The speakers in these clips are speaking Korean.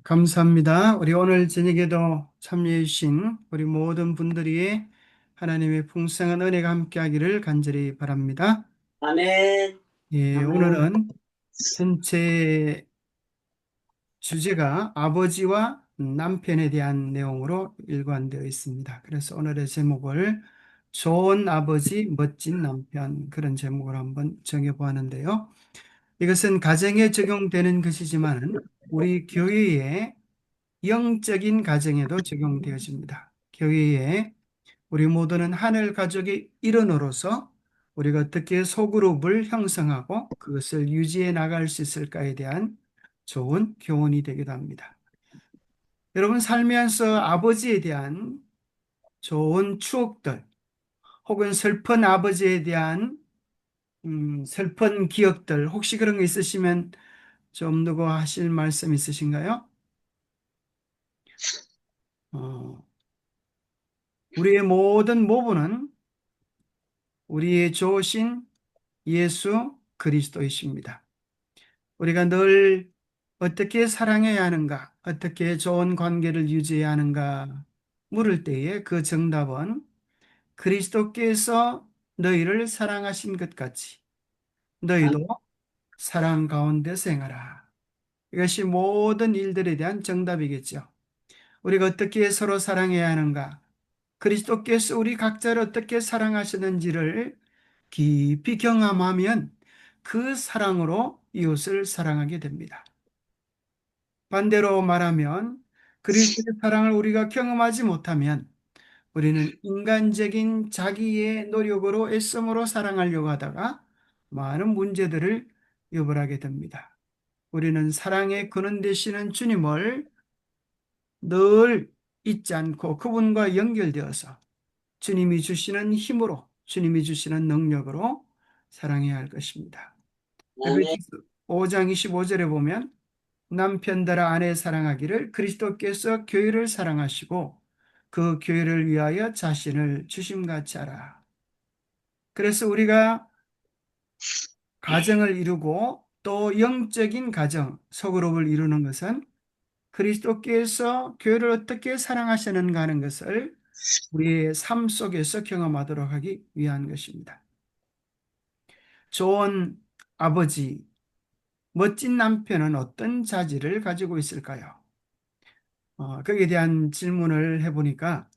감사합니다. 우리 오늘 저녁에도 참여해 주신 우리 모든 분들이 하나님의 풍성한 은혜가 함께하기를 간절히 바랍니다. 아멘. 오늘은 전체 주제가 아버지와 남편에 대한 내용으로 일관되어 있습니다. 그래서 오늘의 제목을 좋은 아버지, 멋진 남편, 그런 제목으로 한번 정해보았는데요. 이것은 가정에 적용되는 것이지만 우리 교회에 영적인 가정에도 적용되어집니다. 교회에 우리 모두는 하늘 가족의 일원으로서 우리가 어떻게 소그룹을 형성하고 그것을 유지해 나갈 수 있을까에 대한 좋은 교훈이 되기도 합니다. 여러분 살면서 아버지에 대한 좋은 추억들 혹은 슬픈 아버지에 대한 슬픈 기억들 혹시 그런 거 있으시면 좀 누구 하실 말씀 있으신가요? 어, 우리의 모든 모부는 우리의 좋으신 예수 그리스도이십니다. 우리가 늘 어떻게 사랑해야 하는가, 어떻게 좋은 관계를 유지해야 하는가 물을 때에 그 정답은 그리스도께서 너희를 사랑하신 것 같이 너희도 사랑 가운데서 행하라. 이것이 모든 일들에 대한 정답이겠죠. 우리가 어떻게 서로 사랑해야 하는가, 그리스도께서 우리 각자를 어떻게 사랑하시는지를 깊이 경험하면 그 사랑으로 이웃을 사랑하게 됩니다. 반대로 말하면 그리스도의 사랑을 우리가 경험하지 못하면 우리는 인간적인 자기의 노력으로 애씀으로 사랑하려고 하다가 많은 문제들을 유발하게 됩니다. 우리는 사랑의 근원 되시는 주님을 늘 잊지 않고 그분과 연결되어서 주님이 주시는 힘으로, 주님이 주시는 능력으로 사랑해야 할 것입니다. 아멘. 에베소서 5장 25절에 보면 남편들아 아내 사랑하기를 그리스도께서 교회를 사랑하시고 그 교회를 위하여 자신을 주심같이 하라. 그래서 우리가 가정을 이루고 또 영적인 가정, 소그룹을 이루는 것은 그리스도께서 교회를 어떻게 사랑하시는가 하는 것을 우리의 삶 속에서 경험하도록 하기 위한 것입니다. 좋은 아버지, 멋진 남편은 어떤 자질을 가지고 있을까요? 거기에 대한 질문을 해보니까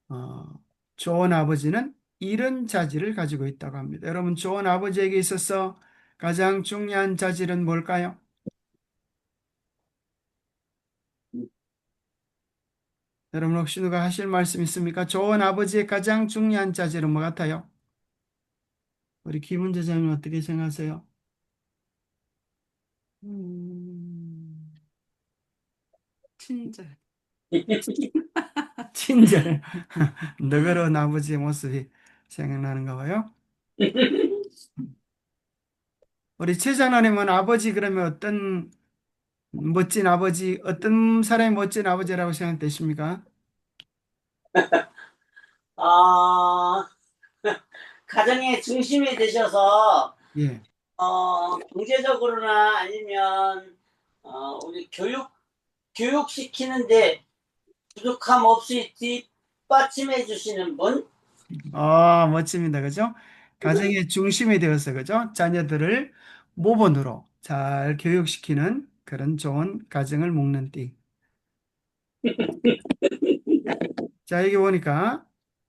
어, 좋은 아버지는 이런 자질을 가지고 있다고 합니다. 여러분, 좋은 아버지에게 있어서 가장 중요한 자질은 뭘까요? 여러분 혹시 누가 하실 말씀 있습니까? 좋은 아버지의 가장 중요한 자질은 뭐 같아요? 우리 김은재장님 어떻게 생각하세요? 음, 친절. 친절, 너그러운 아버지의 모습이 생각나는가 봐요. 우리 최장로님은 아버지 그러면 어떤 멋진 아버지, 어떤 사람이 멋진 아버지라고 생각되십니까? 어, 가정의 중심이 되셔서 예. 경제적으로나 아니면 우리 교육시키는데 부족함 없이 뒷받침해 주시는 분. 멋집니다. 그죠? 가정의 중심이 되어서, 그죠? 자녀들을 모범으로 잘 교육시키는 그런 좋은 가정을 묶는 띠. 자, 여기 보니까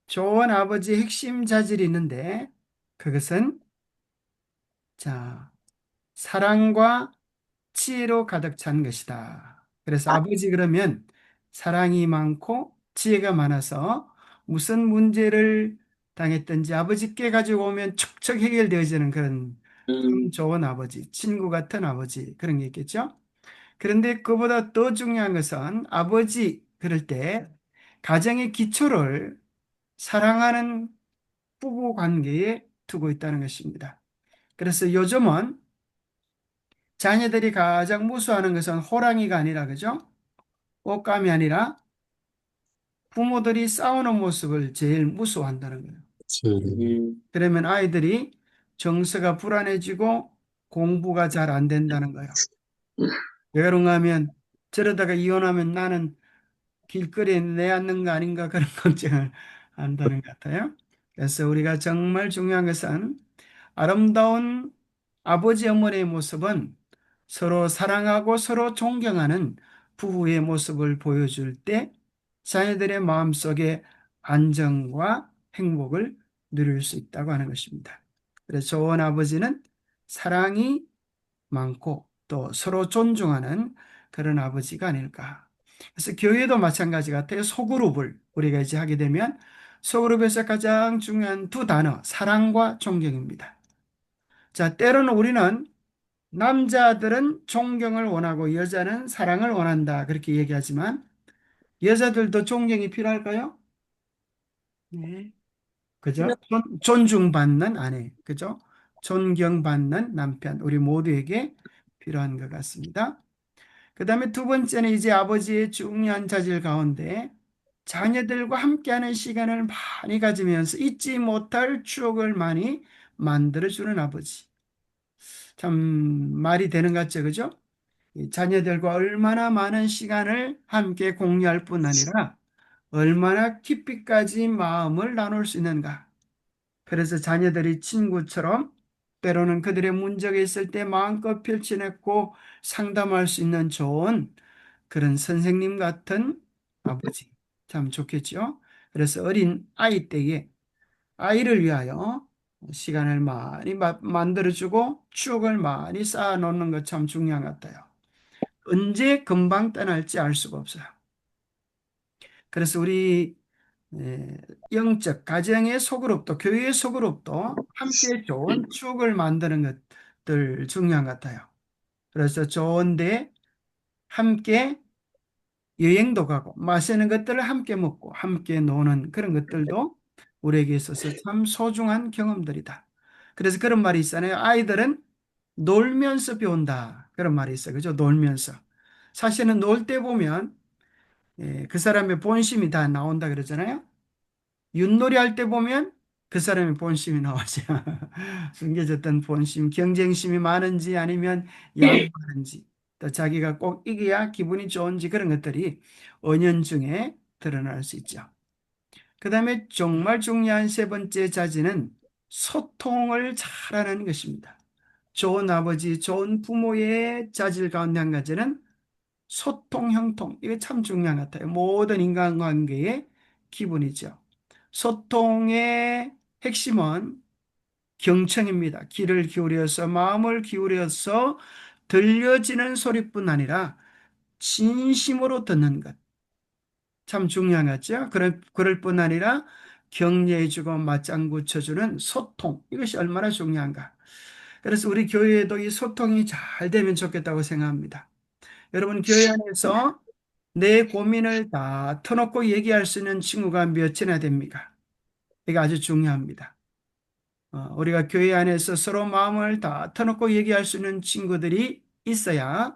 좋은 아버지의 핵심 자질이 있는데, 그것은, 자, 사랑과 지혜로 가득 찬 것이다. 그래서 아버지 그러면 사랑이 많고 지혜가 많아서 무슨 문제를 당했든지 아버지께 가지고 오면 척척 해결되어지는 그런 참 좋은 아버지, 친구 같은 아버지 그런 게 있겠죠. 그런데 그보다 더 중요한 것은 아버지 그럴 때 가정의 기초를 사랑하는 부부 관계에 두고 있다는 것입니다. 그래서 요즘은 자녀들이 가장 무서워하는 것은 호랑이가 아니라, 그죠? 옷감이 아니라 부모들이 싸우는 모습을 제일 무서워한다는 거예요. 그러면 아이들이 정서가 불안해지고 공부가 잘 안 된다는 거예요. 왜 그런가 하면 저러다가 이혼하면 나는 길거리에 내앉는 거 아닌가 그런 걱정을 한다는 것 같아요. 그래서 우리가 정말 중요한 것은 아름다운 아버지 어머니의 모습은 서로 사랑하고 서로 존경하는 부부의 모습을 보여줄 때 자녀들의 마음속에 안정과 행복을 누릴 수 있다고 하는 것입니다. 그래서 좋은 아버지는 사랑이 많고 또 서로 존중하는 그런 아버지가 아닐까. 그래서 교회도 마찬가지 같아요. 소그룹을 우리가 이제 하게 되면 소그룹에서 가장 중요한 두 단어, 사랑과 존경입니다. 자, 때로는 우리는 남자들은 존경을 원하고 여자는 사랑을 원한다. 그렇게 얘기하지만 여자들도 존경이 필요할까요? 네. 그죠? 존중받는 아내. 그죠? 존경받는 남편. 우리 모두에게 필요한 것 같습니다. 그 다음에 두 번째는 이제 아버지의 중요한 자질 가운데 자녀들과 함께하는 시간을 많이 가지면서 잊지 못할 추억을 많이 만들어주는 아버지. 참 말이 되는 것 같죠, 그죠? 이 자녀들과 얼마나 많은 시간을 함께 공유할 뿐 아니라 얼마나 깊이까지 마음을 나눌 수 있는가. 그래서 자녀들이 친구처럼 때로는 그들의 문제가 있을 때 마음껏 펼쳐냈고 상담할 수 있는 좋은 그런 선생님 같은 아버지. 참 좋겠죠? 그래서 어린 아이 때에 아이를 위하여 시간을 많이 만들어주고 추억을 많이 쌓아놓는 것 참 중요한 것 같아요. 언제 금방 떠날지 알 수가 없어요. 그래서 우리 영적 가정의 소그룹도 교회의 소그룹도 함께 좋은 추억을 만드는 것들 중요한 것 같아요. 그래서 좋은데 함께 여행도 가고 마시는 것들을 함께 먹고 함께 노는 그런 것들도 우리에게 있어서 참 소중한 경험들이다. 그래서 그런 말이 있잖아요. 아이들은 놀면서 배운다. 그런 말이 있어요. 그죠? 놀면서. 사실은 놀 때 보면 그 사람의 본심이 다 나온다 그러잖아요. 윷놀이 할 때 보면 그 사람의 본심이 나오죠. 숨겨졌던 본심, 경쟁심이 많은지 아니면 양보하는지, 또 자기가 꼭 이겨야 기분이 좋은지 그런 것들이 은연중에 드러날 수 있죠. 그 다음에 정말 중요한 세 번째 자질은 소통을 잘하는 것입니다. 좋은 아버지, 좋은 부모의 자질 가운데 한 가지는 소통, 형통. 이게 참 중요한 것 같아요. 모든 인간관계의 기본이죠. 소통의 핵심은 경청입니다. 귀를 기울여서 마음을 기울여서 들려지는 소리뿐 아니라 진심으로 듣는 것. 참 중요한 것 같죠? 그럴 뿐 아니라 격려해주고 맞장구 쳐주는 소통. 이것이 얼마나 중요한가. 그래서 우리 교회에도 이 소통이 잘 되면 좋겠다고 생각합니다. 여러분, 교회 안에서 내 고민을 다 터놓고 얘기할 수 있는 친구가 몇이나 됩니까? 이게 아주 중요합니다. 우리가 교회 안에서 서로 마음을 다 터놓고 얘기할 수 있는 친구들이 있어야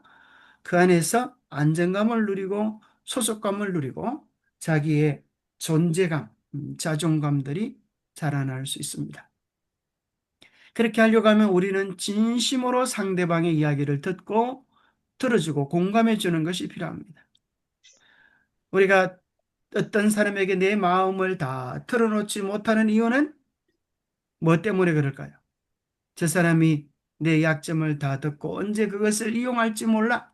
그 안에서 안정감을 누리고 소속감을 누리고 자기의 존재감, 자존감들이 자라날 수 있습니다. 그렇게 하려고 하면 우리는 진심으로 상대방의 이야기를 듣고 들어주고 공감해 주는 것이 필요합니다. 우리가 어떤 사람에게 내 마음을 다 털어놓지 못하는 이유는 뭐 때문에 그럴까요? 저 사람이 내 약점을 다 듣고 언제 그것을 이용할지 몰라,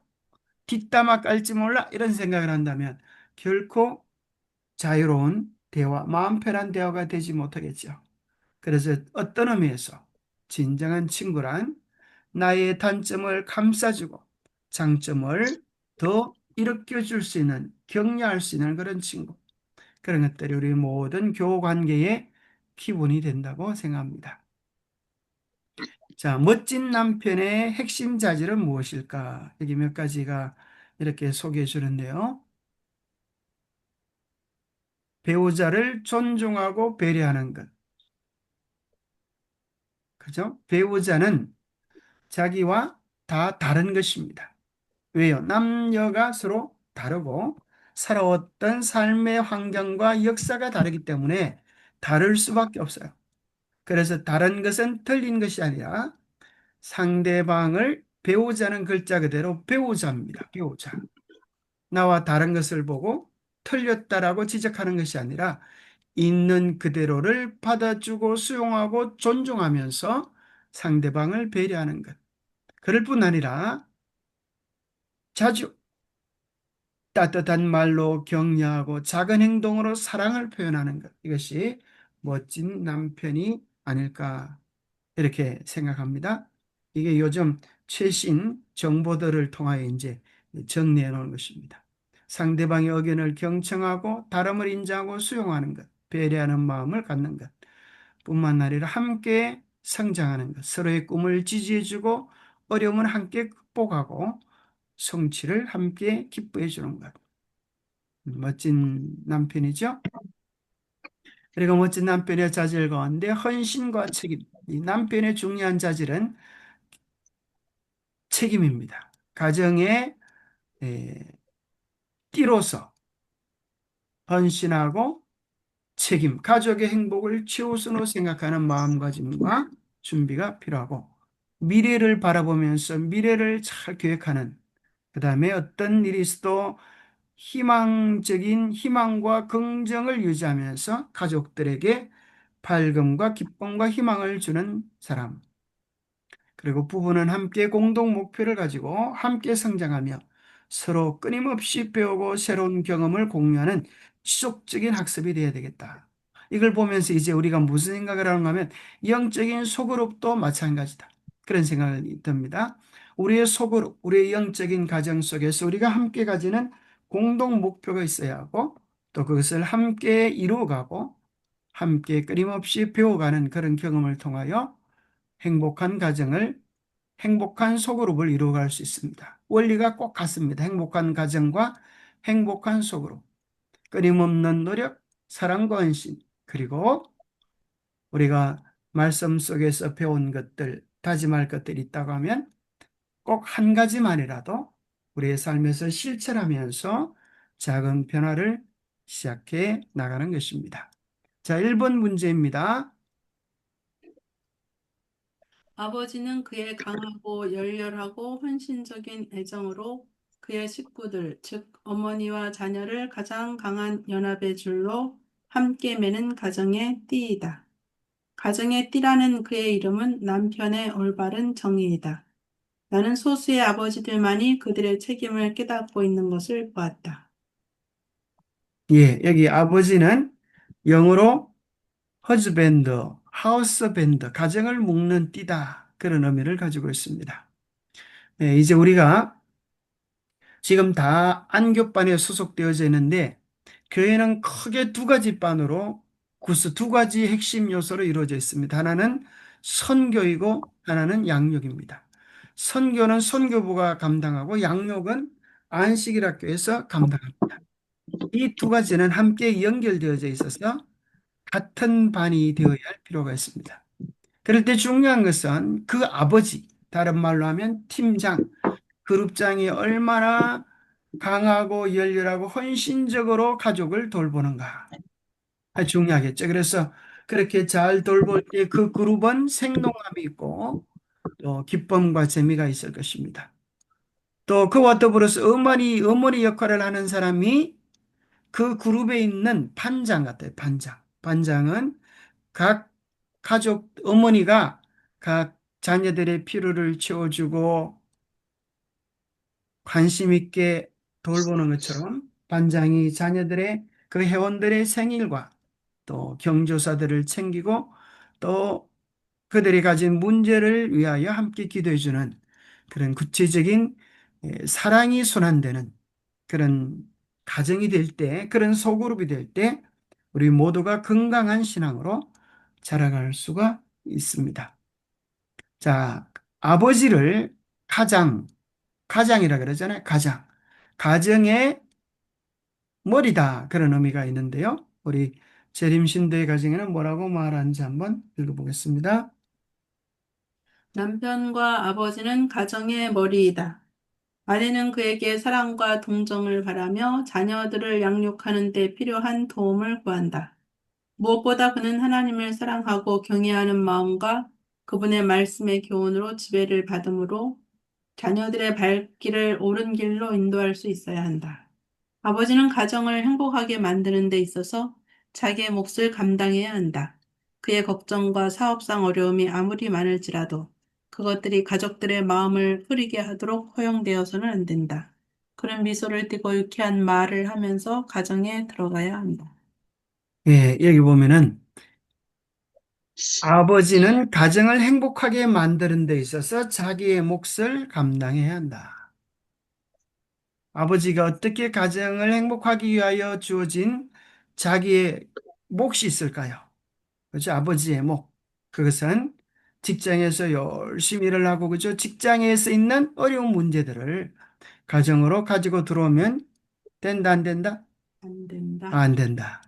뒷담화 깔지 몰라 이런 생각을 한다면 결코 자유로운 대화, 마음 편한 대화가 되지 못하겠죠. 그래서 어떤 의미에서 진정한 친구란 나의 단점을 감싸주고 장점을 더 일으켜 줄 수 있는, 격려할 수 있는 그런 친구. 그런 것들이 우리 모든 교우 관계의 기본이 된다고 생각합니다. 자, 멋진 남편의 핵심 자질은 무엇일까? 여기 몇 가지가 이렇게 소개해 주는데요. 배우자를 존중하고 배려하는 것. 그죠? 배우자는 자기와 다 다른 것입니다. 왜요? 남녀가 서로 다르고 살아왔던 삶의 환경과 역사가 다르기 때문에 다를 수밖에 없어요. 그래서 다른 것은 틀린 것이 아니라 상대방을 배우자는 글자 그대로 배우자입니다. 배우자. 나와 다른 것을 보고 틀렸다라고 지적하는 것이 아니라 있는 그대로를 받아주고 수용하고 존중하면서 상대방을 배려하는 것. 그럴 뿐 아니라 자주 따뜻한 말로 격려하고 작은 행동으로 사랑을 표현하는 것. 이것이 멋진 남편이 아닐까 이렇게 생각합니다. 이게 요즘 최신 정보들을 통하여 이제 정리해 놓은 것입니다. 상대방의 의견을 경청하고 다름을 인정하고 수용하는 것, 배려하는 마음을 갖는 것, 뿐만 아니라 함께 성장하는 것, 서로의 꿈을 지지해주고 어려움을 함께 극복하고 성취를 함께 기뻐해 주는 것. 멋진 남편이죠. 그리고 멋진 남편의 자질 가운데 헌신과 책임. 이 남편의 중요한 자질은 책임입니다. 가정의 띠로서 헌신하고 책임, 가족의 행복을 최우선으로 생각하는 마음가짐과 준비가 필요하고 미래를 바라보면서 미래를 잘 계획하는 그 다음에 어떤 일이 있어도 희망적인 희망과 긍정을 유지하면서 가족들에게 밝음과 기쁨과 희망을 주는 사람. 그리고 부부는 함께 공동 목표를 가지고 함께 성장하며 서로 끊임없이 배우고 새로운 경험을 공유하는 지속적인 학습이 되어야 되겠다. 이걸 보면서 이제 우리가 무슨 생각을 하는가 하면 영적인 소그룹도 마찬가지다. 그런 생각이 듭니다. 우리의 소그룹, 우리의 영적인 가정 속에서 우리가 함께 가지는 공동 목표가 있어야 하고 또 그것을 함께 이루어가고 함께 끊임없이 배워가는 그런 경험을 통하여 행복한 가정을 행복한 소그룹을 이루어갈 수 있습니다. 원리가 꼭 같습니다. 행복한 가정과 행복한 소그룹, 끊임없는 노력, 사랑과 헌신, 그리고 우리가 말씀 속에서 배운 것들, 다짐할 것들이 있다고 하면 꼭 한 가지만이라도 우리의 삶에서 실천하면서 작은 변화를 시작해 나가는 것입니다. 자, 1번 문제입니다. 아버지는 그의 강하고 열렬하고 헌신적인 애정으로 그의 식구들, 즉 어머니와 자녀를 가장 강한 연합의 줄로 함께 매는 가정의 띠이다. 가정의 띠라는 그의 이름은 남편의 올바른 정의이다. 나는 소수의 아버지들만이 그들의 책임을 깨닫고 있는 것을 보았다. 예, 여기 아버지는 영어로 허즈밴드, 하우스밴드, 가정을 묶는 띠다. 그런 의미를 가지고 있습니다. 예, 이제 우리가 지금 다 안교반에 소속되어져 있는데 교회는 크게 두 가지 반으로 두 가지 핵심 요소로 이루어져 있습니다. 하나는 선교이고 하나는 양육입니다. 선교는 선교부가 감당하고 양육은 안식일학교에서 감당합니다. 이 두 가지는 함께 연결되어져 있어서 같은 반이 되어야 할 필요가 있습니다. 그럴 때 중요한 것은 그 아버지, 다른 말로 하면 팀장, 그룹장이 얼마나 강하고 열렬하고 헌신적으로 가족을 돌보는가. 중요하겠죠. 그래서 그렇게 잘 돌볼 때 그 그룹은 생동감이 있고 또 기쁨과 재미가 있을 것입니다. 또 그와 더불어서 어머니 역할을 하는 사람이 그 그룹에 있는 반장 같아요. 반장. 반장은 각 가족 어머니가 각 자녀들의 필요를 채워주고 관심 있게 돌보는 것처럼 반장이 자녀들의 그 회원들의 생일과 또 경조사들을 챙기고 또 그들이 가진 문제를 위하여 함께 기도해 주는 그런 구체적인 사랑이 순환되는 그런 가정이 될 때, 그런 소그룹이 될 때 우리 모두가 건강한 신앙으로 자라갈 수가 있습니다. 자, 아버지를 가장이라 그러잖아요. 가정의 머리다. 그런 의미가 있는데요. 우리 재림신도의 가정에는 뭐라고 말하는지 한번 읽어보겠습니다. 남편과 아버지는 가정의 머리이다. 아내는 그에게 사랑과 동정을 바라며 자녀들을 양육하는 데 필요한 도움을 구한다. 무엇보다 그는 하나님을 사랑하고 경외하는 마음과 그분의 말씀의 교훈으로 지배를 받음으로 자녀들의 발길을 옳은 길로 인도할 수 있어야 한다. 아버지는 가정을 행복하게 만드는 데 있어서 자기의 몫을 감당해야 한다. 그의 걱정과 사업상 어려움이 아무리 많을지라도 그것들이 가족들의 마음을 흐리게 하도록 허용되어서는 안 된다. 그런 미소를 띠고 유쾌한 말을 하면서 가정에 들어가야 한다. 예, 여기 보면은 아버지는 가정을 행복하게 만드는 데 있어서 자기의 몫을 감당해야 한다. 아버지가 어떻게 가정을 행복하기 위하여 주어진 자기의 몫이 있을까요? 그렇죠? 아버지의 몫. 그것은 직장에서 열심히 일을 하고, 그죠? 직장에서 있는 어려운 문제들을 가정으로 가지고 들어오면 된다, 안 된다? 안 된다. 안 된다.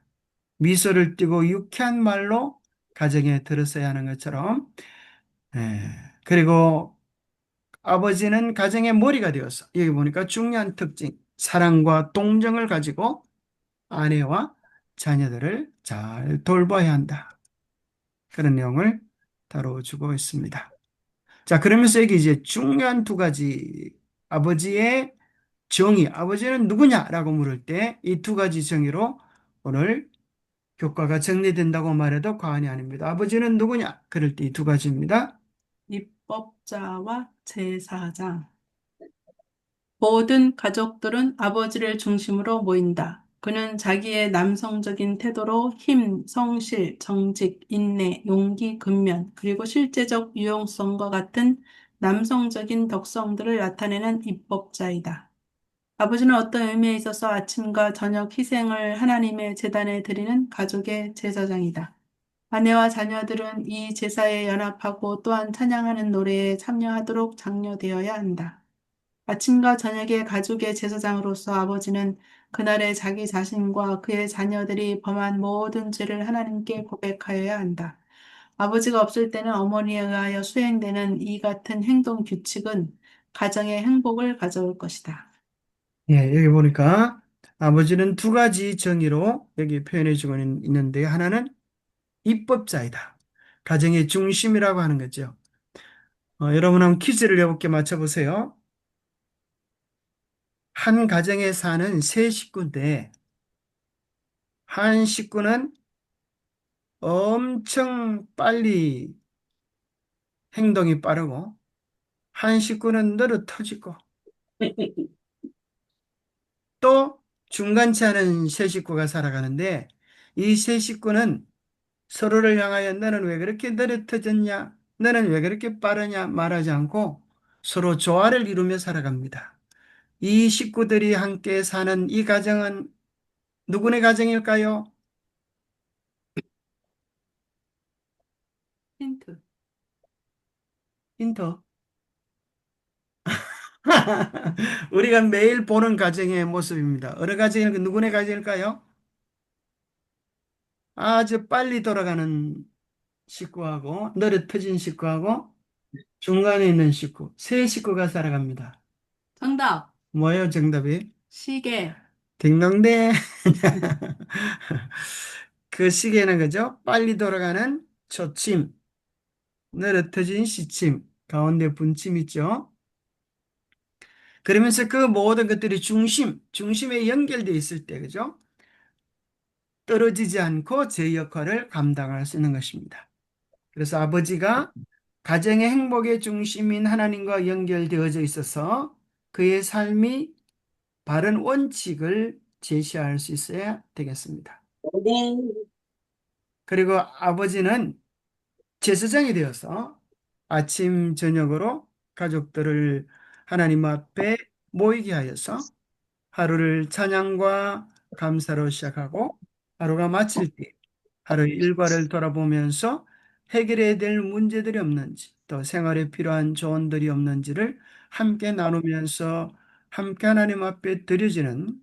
미소를 띠고 유쾌한 말로 가정에 들었어야 하는 것처럼, 예. 그리고 아버지는 가정의 머리가 되어서, 여기 보니까 중요한 특징, 사랑과 동정을 가지고 아내와 자녀들을 잘 돌봐야 한다. 그런 내용을 다뤄주고 있습니다. 자, 그러면서 여기 이제 중요한 두 가지, 아버지의 정의, 아버지는 누구냐라고 물을 때 이 두 가지 정의로 오늘 교과가 정리된다고 말해도 과언이 아닙니다. 아버지는 누구냐? 그럴 때 이 두 가지입니다. 입법자와 제사장. 모든 가족들은 아버지를 중심으로 모인다. 그는 자기의 남성적인 태도로 힘, 성실, 정직, 인내, 용기, 근면, 그리고 실제적 유용성과 같은 남성적인 덕성들을 나타내는 입법자이다. 아버지는 어떤 의미에 있어서 아침과 저녁 희생을 하나님의 제단에 드리는 가족의 제사장이다. 아내와 자녀들은 이 제사에 연합하고 또한 찬양하는 노래에 참여하도록 장려되어야 한다. 아침과 저녁에 가족의 제사장으로서 아버지는 그날의 자기 자신과 그의 자녀들이 범한 모든 죄를 하나님께 고백하여야 한다. 아버지가 없을 때는 어머니에 의하여 수행되는 이 같은 행동 규칙은 가정의 행복을 가져올 것이다. 예, 여기 보니까 아버지는 두 가지 정의로 여기 표현해 주고 있는데 하나는 입법자이다. 가정의 중심이라고 하는 거죠. 여러분 한번 퀴즈를 여러분께 맞춰보세요. 한 가정에 사는 세 식구인데 한 식구는 엄청 빨리 행동이 빠르고 한 식구는 느릿터지고 또 중간치 않은 세 식구가 살아가는데 이 세 식구는 서로를 향하여 너는 왜 그렇게 느릿해졌냐? 너는 왜 그렇게 빠르냐? 말하지 않고 서로 조화를 이루며 살아갑니다. 이 식구들이 함께 사는 이 가정은 누구네 가정일까요? 힌트. 힌트. 우리가 매일 보는 가정의 모습입니다. 어느 가정일까? 누구네 가정일까요? 아주 빨리 돌아가는 식구하고 느릿해진 식구하고 중간에 있는 식구, 세 식구가 살아갑니다. 정답. 뭐예요, 정답이? 시계. 딩동댕. 그 시계는 그죠? 빨리 돌아가는 초침, 느릿해진 시침, 가운데 분침 있죠? 그러면서 그 모든 것들이 중심에 연결되어 있을 때, 그죠? 떨어지지 않고 제 역할을 감당할 수 있는 것입니다. 그래서 아버지가 가정의 행복의 중심인 하나님과 연결되어져 있어서 그의 삶이 바른 원칙을 제시할 수 있어야 되겠습니다. 네. 그리고 아버지는 제사장이 되어서 아침, 저녁으로 가족들을 하나님 앞에 모이게 하여서 하루를 찬양과 감사로 시작하고 하루가 마칠 때 하루 일과를 돌아보면서 해결해야 될 문제들이 없는지 또 생활에 필요한 조언들이 없는지를 함께 나누면서 함께 하나님 앞에 드려지는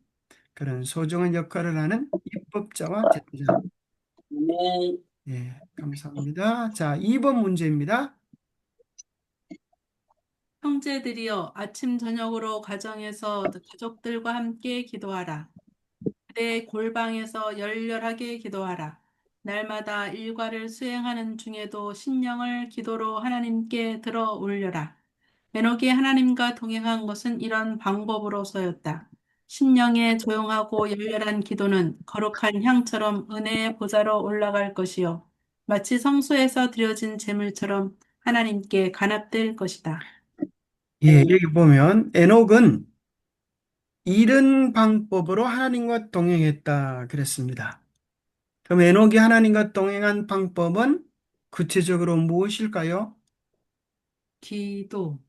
그런 소중한 역할을 하는 입법자와 제사장. 네. 예, 감사합니다. 자, 2번 문제입니다. 형제들이여 아침 저녁으로 가정에서 가족들과 함께 기도하라. 내 골방에서 열렬하게 기도하라. 날마다 일과를 수행하는 중에도 신령을 기도로 하나님께 들어 올려라. 에녹이 하나님과 동행한 것은 이런 방법으로서였다. 심령의 조용하고 열렬한 기도는 거룩한 향처럼 은혜의 보좌로 올라갈 것이요. 마치 성소에서 드려진 제물처럼 하나님께 간합될 것이다. 예, 여기 보면 에녹은 이른 방법으로 하나님과 동행했다 그랬습니다. 그럼 에녹이 하나님과 동행한 방법은 구체적으로 무엇일까요? 기도.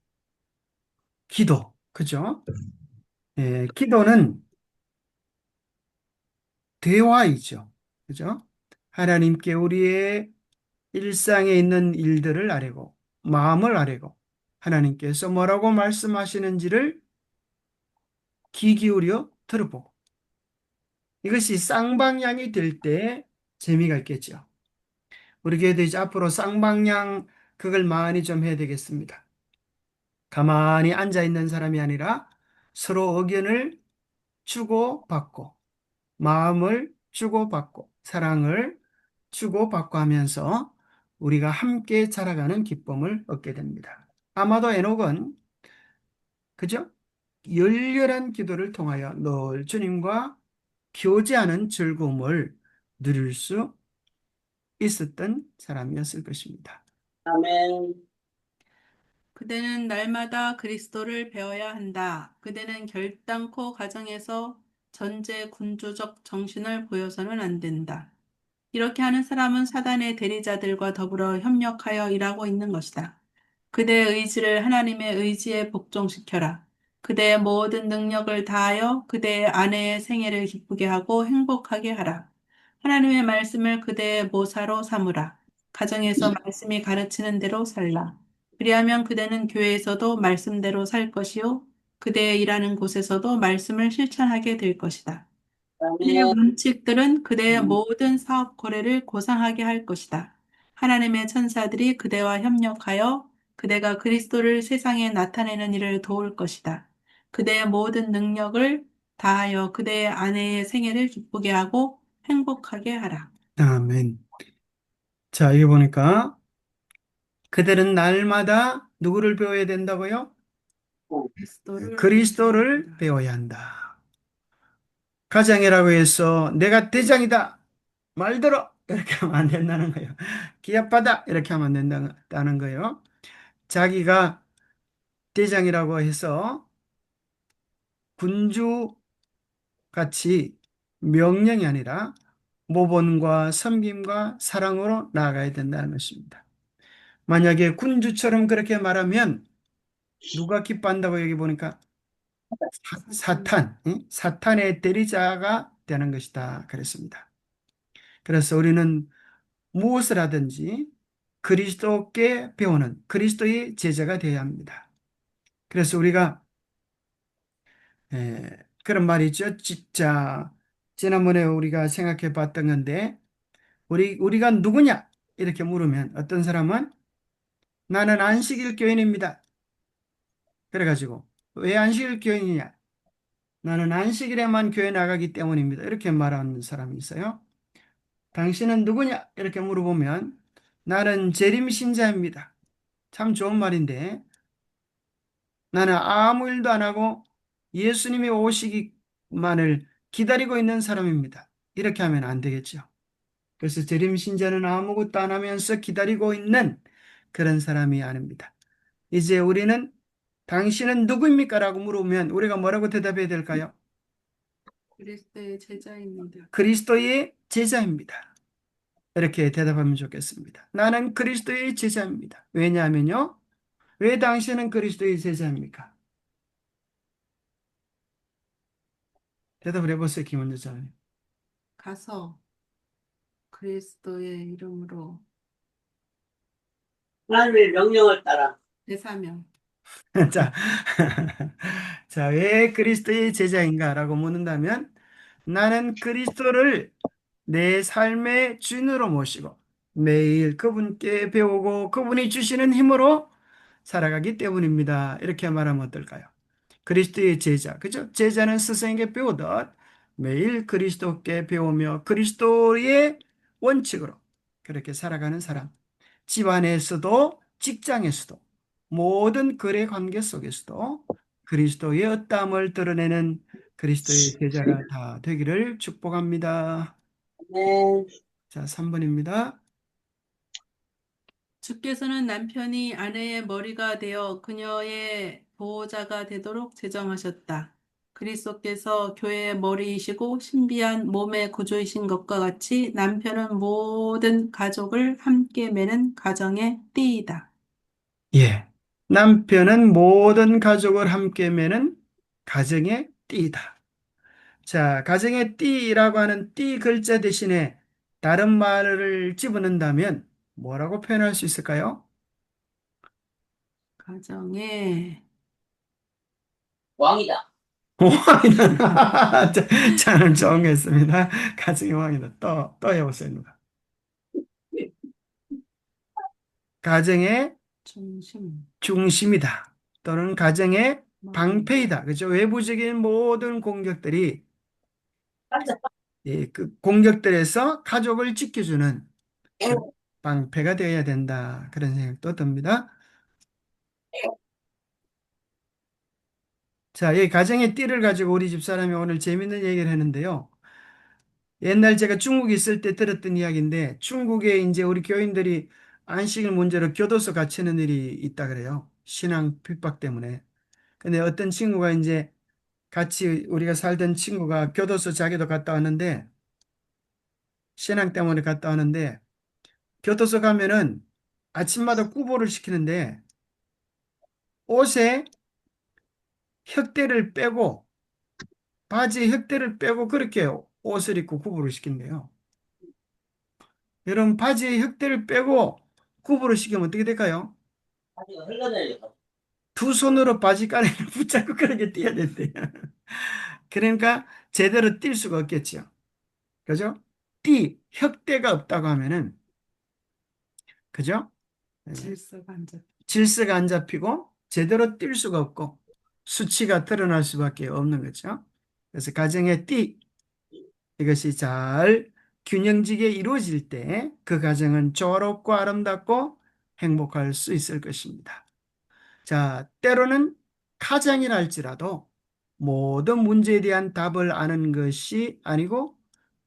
기도. 그죠? 예, 기도는 대화이죠. 그죠? 하나님께 우리의 일상에 있는 일들을 아뢰고, 마음을 아뢰고, 하나님께서 뭐라고 말씀하시는지를 귀 기울여 들어보고, 이것이 쌍방향이 될 때 재미가 있겠죠. 우리 교회도 이제 앞으로 쌍방향 그걸 많이 좀 해야 되겠습니다. 가만히 앉아 있는 사람이 아니라 서로 의견을 주고받고, 마음을 주고받고, 사랑을 주고받고 하면서 우리가 함께 자라가는 기쁨을 얻게 됩니다. 아마도 에녹은, 그죠? 열렬한 기도를 통하여 늘 주님과 교제하는 즐거움을 누릴 수 있었던 사람이었을 것입니다. 아멘. 그대는 날마다 그리스도를 배워야 한다. 그대는 결단코 가정에서 전제 군주적 정신을 보여서는 안 된다. 이렇게 하는 사람은 사단의 대리자들과 더불어 협력하여 일하고 있는 것이다. 그대의 의지를 하나님의 의지에 복종시켜라. 그대의 모든 능력을 다하여 그대의 아내의 생애를 기쁘게 하고 행복하게 하라. 하나님의 말씀을 그대의 모사로 삼으라. 가정에서 말씀이 가르치는 대로 살라. 그리하면 그대는 교회에서도 말씀대로 살 것이요. 그대의 일하는 곳에서도 말씀을 실천하게 될 것이다. 이 아멘. 원칙들은 그대의 모든 사업 거래를 고상하게 할 것이다. 하나님의 천사들이 그대와 협력하여 그대가 그리스도를 세상에 나타내는 일을 도울 것이다. 그대의 모든 능력을 다하여 그대의 아내의 생애를 기쁘게 하고 행복하게 하라. 아멘. 자, 여기 보니까 그들은 날마다 누구를 배워야 된다고요? 그리스도를 그리스도를 배워야 한다. 가장이라고 해서 내가 대장이다. 말 들어. 이렇게 하면 안 된다는 거예요. 기합하다. 이렇게 하면 안 된다는 거예요. 자기가 대장이라고 해서 군주 같이 명령이 아니라 모본과 섬김과 사랑으로 나아가야 된다는 것입니다. 만약에 군주처럼 그렇게 말하면 누가 기뻐한다고 여기 보니까 사탄, 응? 사탄의 대리자가 되는 것이다. 그랬습니다. 그래서 우리는 무엇을 하든지 그리스도께 배우는 그리스도의 제자가 되어야 합니다. 그래서 우리가 그런 말이 있죠. 자, 지난번에 우리가 생각해 봤던 건데 우리가 누구냐? 이렇게 물으면 어떤 사람은 나는 안식일 교인입니다. 그래가지고 왜 안식일 교인이냐? 나는 안식일에만 교회 나가기 때문입니다. 이렇게 말하는 사람이 있어요. 당신은 누구냐? 이렇게 물어보면 나는 재림 신자입니다. 참 좋은 말인데 나는 아무 일도 안 하고 예수님이 오시기만을 기다리고 있는 사람입니다. 이렇게 하면 안 되겠죠. 그래서 재림 신자는 아무것도 안 하면서 기다리고 있는 그런 사람이 아닙니다. 이제 우리는 당신은 누구입니까? 라고 물으면 우리가 뭐라고 대답해야 될까요? 그리스도의 제자입니다. 그리스도의 제자입니다. 이렇게 대답하면 좋겠습니다. 나는 그리스도의 제자입니다. 왜냐하면요. 왜 당신은 그리스도의 제자입니까? 대답을 해보세요, 김원재 장님. 가서 그리스도의 이름으로 하나님의 명령을 따라. 내 사명. 자, 자, 왜 그리스도의 제자인가라고 묻는다면 나는 그리스도를 내 삶의 주인으로 모시고 매일 그분께 배우고 그분이 주시는 힘으로 살아가기 때문입니다. 이렇게 말하면 어떨까요? 그리스도의 제자, 그죠? 제자는 스승에게 배우듯 매일 그리스도께 배우며 그리스도의 원칙으로 그렇게 살아가는 사람. 집안에서도 직장에서도 모든 거래 관계 속에서도 그리스도의 어떠함을 드러내는 그리스도의 제자가 다 되기를 축복합니다. 아멘. 자, 3번입니다. 주께서는 남편이 아내의 머리가 되어 그녀의 보호자가 되도록 제정하셨다. 그리스도께서 교회의 머리이시고 신비한 몸의 구조이신 것과 같이 남편은 모든 가족을 함께 매는 가정의 띠이다. 예. 남편은 모든 가족을 함께 매는 가정의 띠이다. 자, 가정의 띠라고 하는 띠 글자 대신에 다른 말을 집어넣는다면 뭐라고 표현할 수 있을까요? 가정의 왕이다. 왕이다. 저는 정했습니다. 가정의 왕이다. 또 해보세요, 누가. 가정의 중심, 중심이다. 또는 가정의 마음, 방패이다. 그죠? 외부적인 모든 공격들이 앉아. 그 공격들에서 가족을 지켜주는 그 방패가 되어야 된다. 그런 생각도 듭니다. 자, 이 가정의 띠를 가지고 우리 집사람이 오늘 재밌는 얘기를 했는데요. 옛날 제가 중국에 있을 때 들었던 이야기인데 중국에 이제 우리 교인들이 안식일 문제로 교도소 갇히는 일이 있다 그래요. 신앙 핍박 때문에. 근데 어떤 친구가 이제 같이 우리가 살던 친구가 교도소 자기도 갔다 왔는데 신앙 때문에 갔다 왔는데 교도소 가면은 아침마다 구보를 시키는데 옷에 혁대를 빼고 바지에 혁대를 빼고 그렇게 옷을 입고 구보를 시킨대요. 여러분 바지에 혁대를 빼고 구보를 시키면 어떻게 될까요? 바지가 흘러내려. 두 손으로 바지가랑이를 붙잡고 그렇게 뛰어야 된대요. 그러니까 제대로 뛸 수가 없겠죠. 그죠? 혁대가 없다고 하면은 그죠? 예, 질서가 안 잡혀. 질서가 안 잡히고 제대로 뛸 수가 없고 수치가 드러날 수밖에 없는 거죠. 그래서 가정의 이것이 잘 균형지게 이루어질 때 그 가정은 조롭고 아름답고 행복할 수 있을 것입니다. 자, 때로는 가장이라 할지라도 모든 문제에 대한 답을 아는 것이 아니고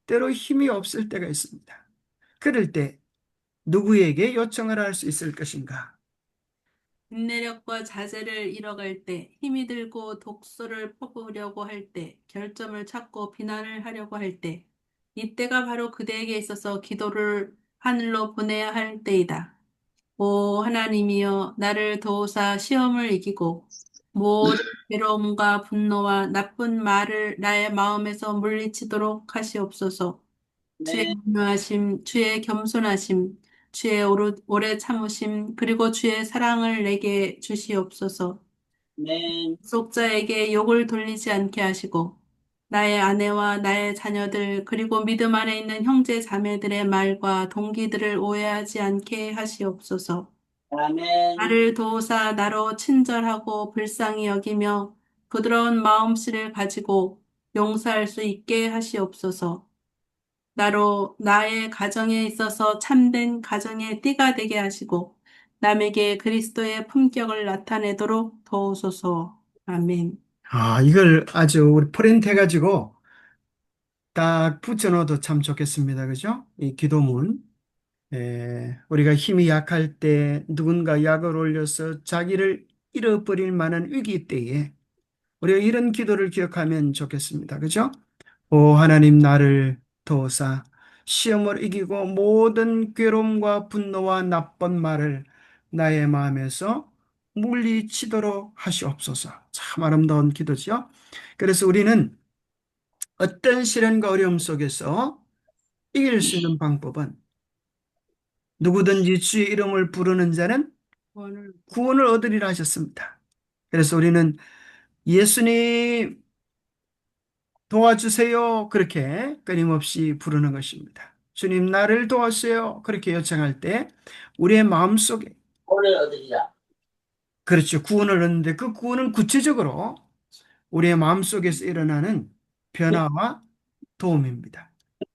때로 힘이 없을 때가 있습니다. 그럴 때 누구에게 요청을 할 수 있을 것인가? 인내력과 자제를 잃어갈 때, 힘이 들고 독소를 퍼부으려고 할 때, 결점을 찾고 비난을 하려고 할 때, 이때가 바로 그대에게 있어서 기도를 하늘로 보내야 할 때이다. 오 하나님이여 나를 도우사 시험을 이기고 모든 괴로움과 분노와 나쁜 말을 나의 마음에서 물리치도록 하시옵소서. 주의 네. 온유하심, 주의 겸손하심, 주의 오래 참으심, 그리고 주의 사랑을 내게 주시옵소서. 아멘. 속자에게 욕을 돌리지 않게 하시고, 나의 아내와 나의 자녀들, 그리고 믿음 안에 있는 형제 자매들의 말과 동기들을 오해하지 않게 하시옵소서. 아멘. 나를 도우사 나로 친절하고 불쌍히 여기며 부드러운 마음씨를 가지고 용서할 수 있게 하시옵소서. 나로 나의 가정에 있어서 참된 가정의 띠가 되게 하시고 남에게 그리스도의 품격을 나타내도록 도우소서. 아멘. 이걸 아주 우리 프린트 해가지고 딱 붙여넣어도 참 좋겠습니다. 그죠? 이 기도문. 우리가 힘이 약할 때 누군가 약을 올려서 자기를 잃어버릴 만한 위기 때에 우리가 이런 기도를 기억하면 좋겠습니다. 그죠? 오 하나님 나를 도우사 시험을 이기고 모든 괴로움과 분노와 나쁜 말을 나의 마음에서 물리치도록 하시옵소서. 참 아름다운 기도죠. 그래서 우리는 어떤 시련과 어려움 속에서 이길 수 있는 방법은 누구든지 주의 이름을 부르는 자는 구원을 구원을 얻으리라 하셨습니다. 그래서 우리는 예수님 도와주세요. 그렇게 끊임없이 부르는 것입니다. 주님 나를 도와주세요. 그렇게 요청할 때 우리의 마음속에 오늘 얻으리라. 그렇죠. 구원을 얻는데 그 구원은 구체적으로 우리의 마음속에서 일어나는 변화와 도움입니다.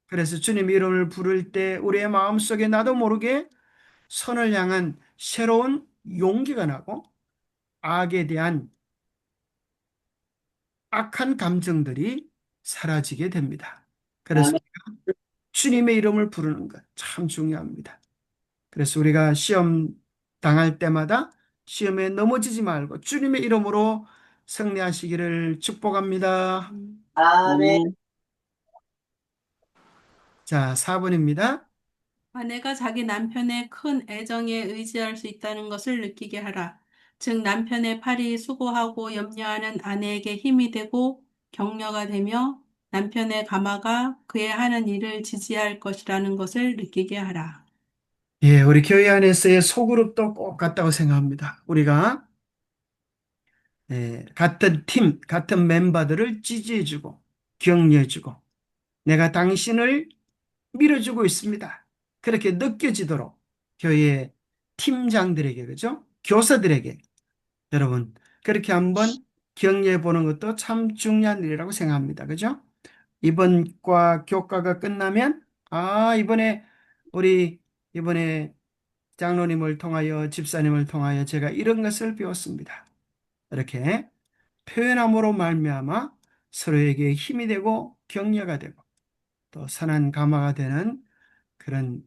그래서 주님 이름을 부를 때 우리의 마음속에 나도 모르게 선을 향한 새로운 용기가 나고 악에 대한 악한 감정들이 사라지게 됩니다. 그래서 아멘. 주님의 이름을 부르는 것 참 중요합니다. 그래서 우리가 시험 당할 때마다 시험에 넘어지지 말고 주님의 이름으로 승리하시기를 축복합니다. 아멘. 자, 4번입니다. 아내가 자기 남편의 큰 애정에 의지할 수 있다는 것을 느끼게 하라. 즉, 남편의 팔이 수고하고 염려하는 아내에게 힘이 되고 격려가 되며 남편의 가마가 그의 하는 일을 지지할 것이라는 것을 느끼게 하라. 예, 우리 교회 안에서의 소그룹도 꼭 같다고 생각합니다. 우리가 같은 팀, 같은 멤버들을 지지해주고 격려해주고 내가 당신을 밀어주고 있습니다. 그렇게 느껴지도록 교회 팀장들에게, 그죠? 교사들에게 여러분 그렇게 한번 격려해 보는 것도 참 중요한 일이라고 생각합니다. 그죠? 이번 과 교과가 끝나면 이번에 우리 이번에 장로님을 통하여 집사님을 통하여 제가 이런 것을 배웠습니다. 이렇게 표현함으로 말미암아 서로에게 힘이 되고 격려가 되고 또 선한 감화가 되는 그런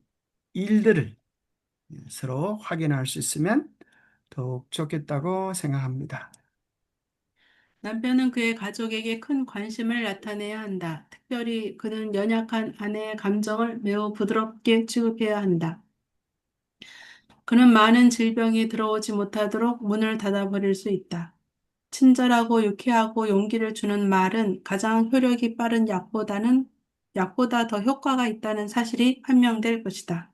일들을 서로 확인할 수 있으면 더욱 좋겠다고 생각합니다. 남편은 그의 가족에게 큰 관심을 나타내야 한다. 특별히 그는 연약한 아내의 감정을 매우 부드럽게 취급해야 한다. 그는 많은 질병이 들어오지 못하도록 문을 닫아버릴 수 있다. 친절하고 유쾌하고 용기를 주는 말은 가장 효력이 빠른 약보다 더 효과가 있다는 사실이 판명될 것이다.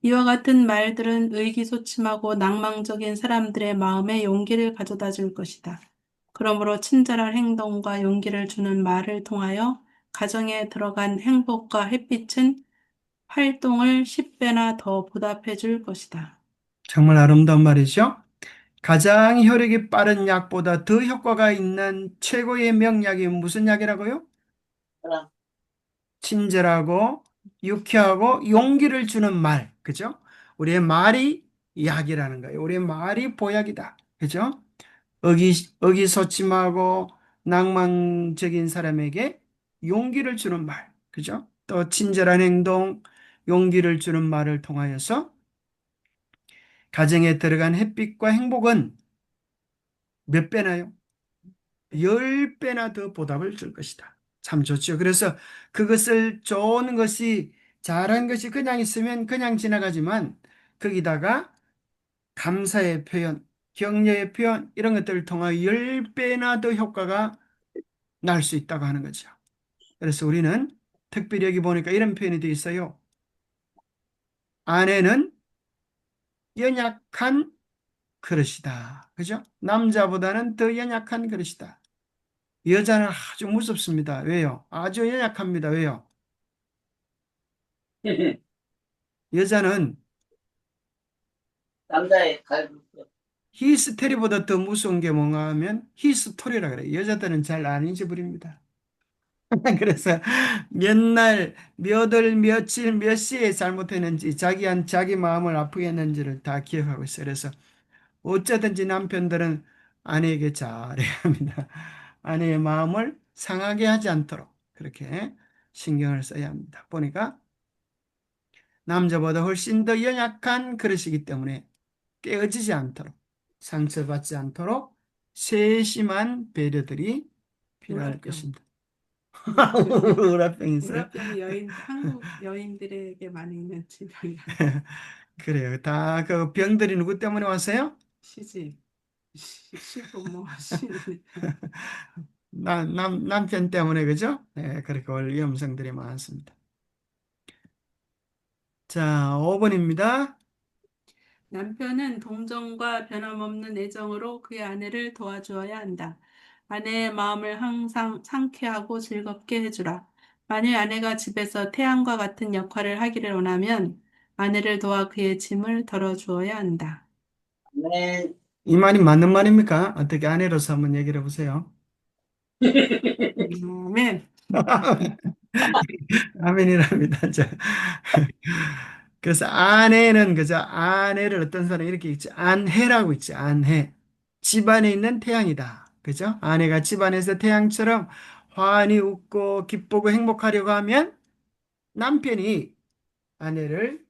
이와 같은 말들은 의기소침하고 낭망적인 사람들의 마음에 용기를 가져다 줄 것이다. 그러므로 친절한 행동과 용기를 주는 말을 통하여 가정에 들어간 행복과 햇빛은 활동을 10배나 더 보답해 줄 것이다. 정말 아름다운 말이죠. 가장 효력이 빠른 약보다 더 효과가 있는 최고의 명약이 무슨 약이라고요? 사랑. 친절하고 유쾌하고 용기를 주는 말, 그죠? 우리의 말이 약이라는 거예요. 우리의 말이 보약이다, 그죠? 의기소침하고 낭만적인 사람에게 용기를 주는 말, 그죠? 또 친절한 행동, 용기를 주는 말을 통하여서 가정에 들어간 햇빛과 행복은 몇 배나요? 10배나 더 보답을 줄 것이다. 참 좋죠. 그래서 그것을 좋은 것이 잘한 것이 그냥 있으면 그냥 지나가지만 거기다가 감사의 표현, 격려의 표현 이런 것들을 통하여 10배나 더 효과가 날 수 있다고 하는 거죠. 그래서 우리는 특별히 여기 보니까 이런 표현이 되어 있어요. 아내는 연약한 그릇이다. 그죠? 남자보다는 더 연약한 그릇이다. 여자는 아주 무섭습니다. 왜요? 아주 연약합니다. 왜요? 여자는 남자의 갈비. 히스테리보다 더 무서운 게 뭔가 하면 히스토리라 그래요. 여자들은 잘 안 잊어버립니다. 그래서 몇 날, 몇 월, 며칠, 몇 시에 잘못했는지, 자기 마음을 아프게 했는지를 다 기억하고 있어요. 그래서 어쩌든지 남편들은 아내에게 잘해야 합니다. 아내의 마음을 상하게 하지 않도록 그렇게 신경을 써야 합니다. 보니까 남자보다 훨씬 더 연약한 그릇이기 때문에 깨어지지 않도록 상처받지 않도록 세심한 배려들이 필요할 우라병. 것입니다. 우라병 있어요? 우라병이 한국 여인들에게 많이 있는 질병이야. 그래요. 다 그 병들이 누구 때문에 왔어요? 시집, 시부모, 시누이. 남편 때문에 그죠? 네, 그렇게 올 염성들이 많습니다. 자, 5번입니다. 남편은 동정과 변함없는 애정으로 그의 아내를 도와주어야 한다. 아내의 마음을 항상 상쾌하고 즐겁게 해주라. 만일 아내가 집에서 태양과 같은 역할을 하기를 원하면 아내를 도와 그의 짐을 덜어주어야 한다. 아멘. 이 말이 맞는 말입니까? 어떻게 아내로서 한번 얘기를 해보세요. 아멘. 아멘이랍니다. 자, 그래서 아내는 그저 아내를 어떤 사람이 이렇게 있지. 안해라고 있지. 안해. 집안에 있는 태양이다. 그죠? 아내가 집안에서 태양처럼 환히 웃고 기쁘고 행복하려고 하면 남편이 아내를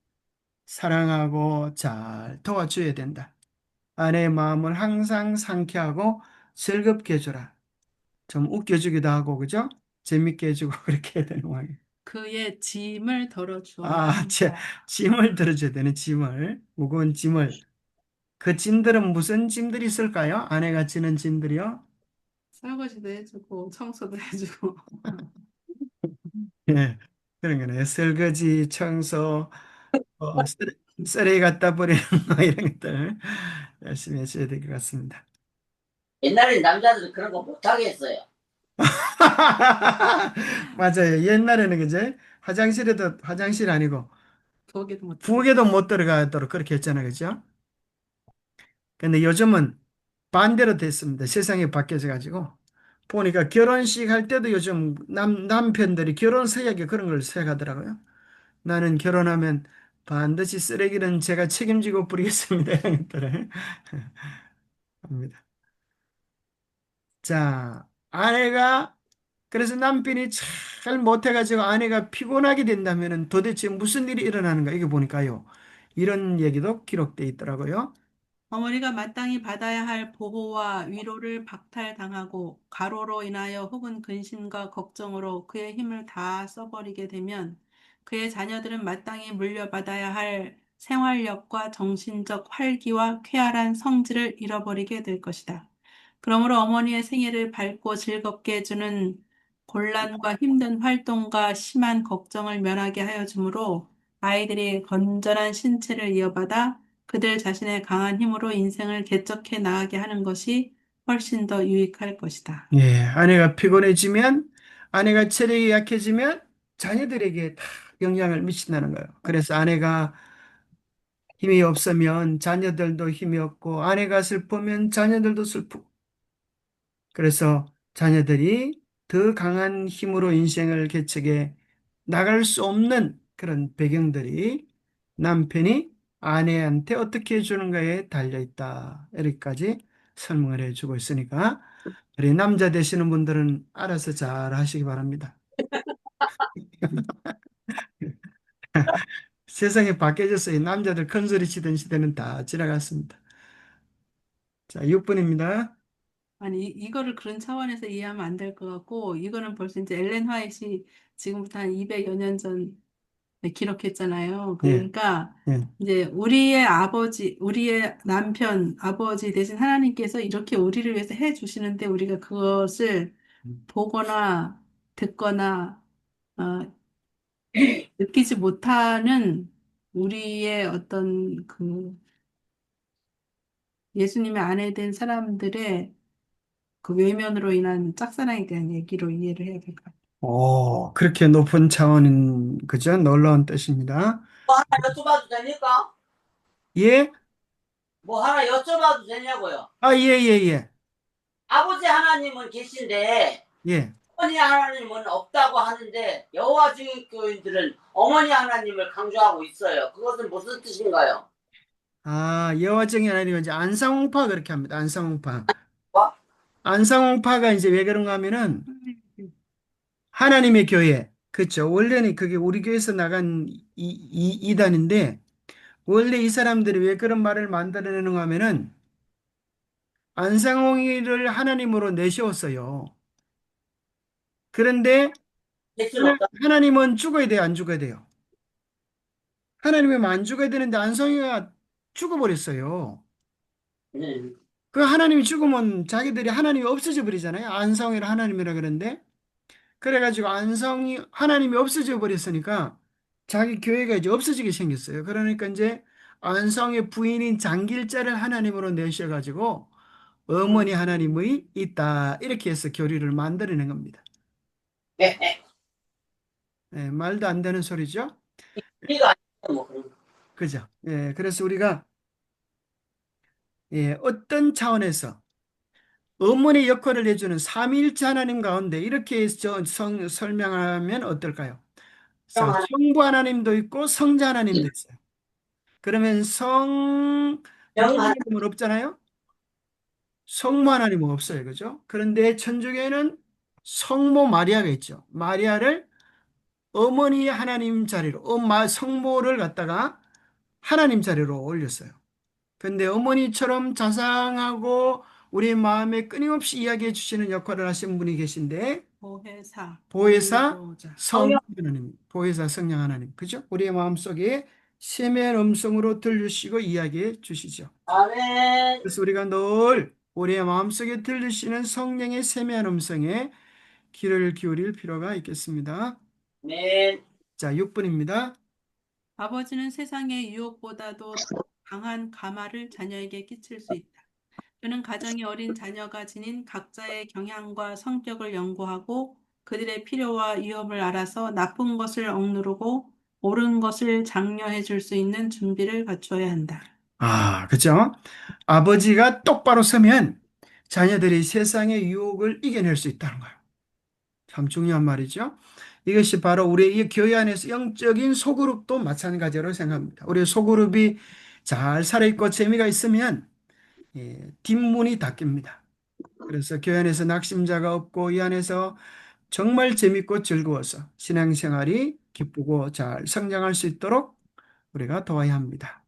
사랑하고 잘 도와줘야 된다. 아내의 마음을 항상 상쾌하고 즐겁게 해줘라. 좀 웃겨주기도 하고, 그죠? 재밌게 해주고 그렇게 해야 되는 상황이에요. 그의 짐을 덜어주어라. 짐을 들어줘야 되는 짐을, 무거운 짐을. 그 짐들은 무슨 짐들이 있을까요? 아내가 지는 짐들이요? 설거지도 해주고 청소도 해주고. 예, 그런 거네요. 설거지, 청소, 쓰레기 갖다 버리는 거 이런 것들 열심히 해줘야 될 것 같습니다. 옛날에 남자들은 그런 거 못하게 했어요. 맞아요. 옛날에는 그제 화장실에도 화장실 아니고 부엌에도 못 들어가. 부엌에도 못 들어가도록 그렇게 했잖아요. 그죠? 근데 요즘은 반대로 됐습니다. 세상이 바뀌어져 가지고 보니까 결혼식 할 때도 요즘 남편들이 결혼 서약에 그런 걸 서약하더라고요. 나는 결혼하면 반드시 쓰레기는 제가 책임지고 뿌리겠습니다. 이런 것들을 합니다. 자, 아내가 그래서 남편이 잘 못해가지고 아내가 피곤하게 된다면 도대체 무슨 일이 일어나는가 이거 보니까요. 이런 얘기도 기록돼 있더라고요. 어머니가 마땅히 받아야 할 보호와 위로를 박탈당하고 가로로 인하여 혹은 근심과 걱정으로 그의 힘을 다 써버리게 되면 그의 자녀들은 마땅히 물려받아야 할 생활력과 정신적 활기와 쾌활한 성질을 잃어버리게 될 것이다. 그러므로 어머니의 생애를 밝고 즐겁게 해주는 곤란과 힘든 활동과 심한 걱정을 면하게 하여 주므로 아이들이 건전한 신체를 이어받아 그들 자신의 강한 힘으로 인생을 개척해 나가게 하는 것이 훨씬 더 유익할 것이다. 예, 아내가 피곤해지면 아내가 체력이 약해지면 자녀들에게 다 영향을 미친다는 거예요. 그래서 아내가 힘이 없으면 자녀들도 힘이 없고 아내가 슬프면 자녀들도 슬프고 그래서 자녀들이 더 강한 힘으로 인생을 개척해 나갈 수 없는 그런 배경들이 남편이 아내한테 어떻게 해주는가에 달려있다. 이렇게까지 설명을 해주고 있으니까 우리 남자 되시는 분들은 알아서 잘 하시기 바랍니다. 세상이 바뀌어졌어요. 남자들 큰 소리 치던 시대는 다 지나갔습니다. 자, 6분입니다. 아니, 이거를 그런 차원에서 이해하면 안 될 것 같고, 이거는 벌써 이제 엘렌 화이트이 지금부터 한 200여 년 전 기록했잖아요. 예, 그러니까 예. 이제 우리의 아버지, 우리의 남편, 아버지 대신 하나님께서 이렇게 우리를 위해서 해 주시는데 우리가 그것을 보거나 듣거나 어, 느끼지 못하는 우리의 어떤 그 예수님의 아내 된 사람들의 그 외면으로 인한 짝사랑에 대한 얘기로 이해를 해야 될 것 같아요. 그렇게 높은 차원인, 그죠? 놀라운 뜻입니다. 뭐 하나 여쭤봐도 됩니까? 예? 뭐 하나 여쭤봐도 되냐고요? 아, 예, 예, 예. 아버지 하나님은 계신데 예. 어머니 하나님은 없다고 하는데 여호와 주교인들은 어머니 하나님을 강조하고 있어요. 그것은 무슨 뜻인가요? 아, 여호와정이 아니고 이제 안상홍파 그렇게 합니다. 안상홍파. 뭐? 안상홍파가 이제 왜 그런가 하면은 하나님의 교회. 그렇죠. 원래는 그게 우리 교회에서 나간 이단인데 원래 이 사람들이 왜 그런 말을 만들어내는가 하면은 안상홍이를 하나님으로 내세웠어요. 그런데 예수는 없다. 하나님은 죽어야 돼요, 안 죽어야 돼요? 하나님은 안 죽어야 되는데 안성이가 죽어버렸어요. 네. 그 하나님이 죽으면 자기들이 하나님이 없어져 버리잖아요. 안성이를 하나님이라 그러는데 그래가지고 안성이 하나님이 없어져 버렸으니까 자기 교회가 이제 없어지게 생겼어요. 그러니까 이제 안성의 부인인 장길자를 하나님으로 내셔가지고 어머니 하나님의 있다 이렇게 해서 교리를 만들어낸 겁니다. 네. 네. 예, 말도 안 되는 소리죠. 우리가 아니죠, 뭐 그런 거. 그죠? 예, 그래서 우리가 어떤 차원에서 어머니 역할을 해주는 삼위일체 하나님 가운데 이렇게 설명하면 어떨까요? 자, 하나 성부 하나님도 있고 성자 하나님도 있어요. 그러면 성자 명 하나 하나님은 없잖아요? 성모 하나님은 없어요. 그죠? 그런데 천주교에는 성모 마리아가 있죠. 마리아를 어머니 하나님 자리로, 성모를 갖다가 하나님 자리로 올렸어요. 근데 어머니처럼 자상하고 우리 마음에 끊임없이 이야기해 주시는 역할을 하신 분이 계신데, 보혜사, 보혜사 보호자. 성 하나님, 보혜사 성령 하나님, 그죠? 우리의 마음속에 세미한 음성으로 들려주시고 이야기해 주시죠. 아멘. 그래서 우리가 늘 우리의 마음속에 들리시는 성령의 세미한 음성에 귀를 기울일 필요가 있겠습니다. 아멘. 자, 6분입니다. 아버지는 세상의 유혹보다도 더 강한 가마를 자녀에게 끼칠 수 있다. 그는 가정이 어린 자녀가 지닌 각자의 경향과 성격을 연구하고 그들의 필요와 위험을 알아서 나쁜 것을 억누르고 옳은 것을 장려해 줄 수 있는 준비를 갖추어야 한다. 그죠? 아버지가 똑바로 서면 자녀들이 세상의 유혹을 이겨낼 수 있다는 거예요. 참 중요한 말이죠. 이것이 바로 우리 이 교회 안에서 영적인 소그룹도 마찬가지로 생각합니다. 우리 소그룹이 잘 살아있고 재미가 있으면 뒷문이 닫힙니다. 그래서 교회 안에서 낙심자가 없고 이 안에서 정말 재밌고 즐거워서 신앙생활이 기쁘고 잘 성장할 수 있도록 우리가 도와야 합니다.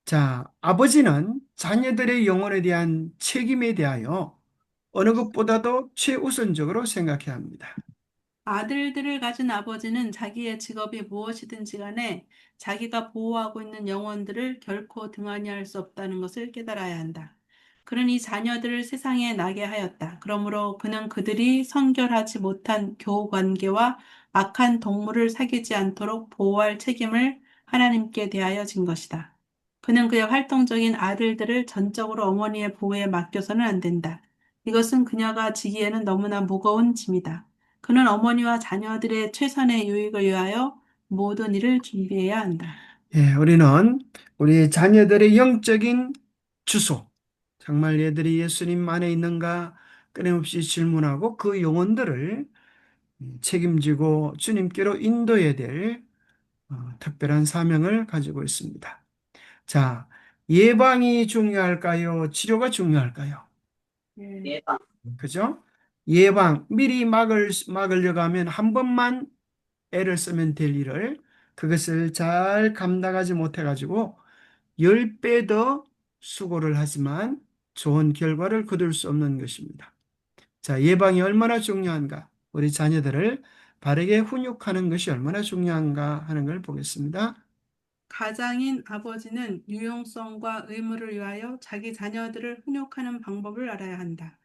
자, 아버지는 자녀들의 영혼에 대한 책임에 대하여 어느 것보다도 최우선적으로 생각해야 합니다. 아들들을 가진 아버지는 자기의 직업이 무엇이든지 간에 자기가 보호하고 있는 영혼들을 결코 등한히 할 수 없다는 것을 깨달아야 한다. 그는 이 자녀들을 세상에 나게 하였다. 그러므로 그는 그들이 성결하지 못한 교우 관계와 악한 동물을 사귀지 않도록 보호할 책임을 하나님께 대하여 진 것이다. 그는 그의 활동적인 아들들을 전적으로 어머니의 보호에 맡겨서는 안 된다. 이것은 그녀가 지기에는 너무나 무거운 짐이다. 그는 어머니와 자녀들의 최선의 유익을 위하여 모든 일을 준비해야 한다. 우리는 우리 자녀들의 영적인 주소, 정말 얘들이 예수님 안에 있는가 끊임없이 질문하고 그 영혼들을 책임지고 주님께로 인도해야 될 특별한 사명을 가지고 있습니다. 자, 예방이 중요할까요? 치료가 중요할까요? 예. 예방. 그죠? 미리 막으려고 하면 한 번만 애를 쓰면 될 일을 그것을 잘 감당하지 못해가지고 10배 더 수고를 하지만 좋은 결과를 거둘 수 없는 것입니다. 자, 예방이 얼마나 중요한가? 우리 자녀들을 바르게 훈육하는 것이 얼마나 중요한가 하는 걸 보겠습니다. 가장인 아버지는 유용성과 의무를 위하여 자기 자녀들을 훈육하는 방법을 알아야 한다.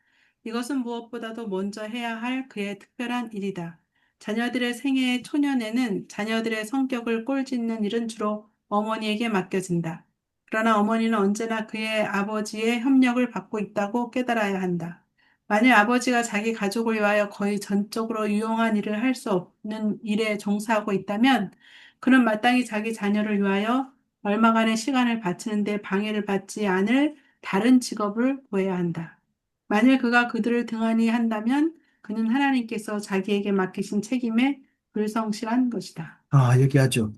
이것은 무엇보다도 먼저 해야 할 그의 특별한 일이다. 자녀들의 생애의 초년에는 자녀들의 성격을 꼴짓는 일은 주로 어머니에게 맡겨진다. 그러나 어머니는 언제나 그의 아버지의 협력을 받고 있다고 깨달아야 한다. 만일 아버지가 자기 가족을 위하여 거의 전적으로 유용한 일을 할 수 없는 일에 종사하고 있다면 그는 마땅히 자기 자녀를 위하여 얼마간의 시간을 바치는데 방해를 받지 않을 다른 직업을 구해야 한다. 만일 그가 그들을 등한히 한다면 그는 하나님께서 자기에게 맡기신 책임에 불성실한 것이다. 여기 아주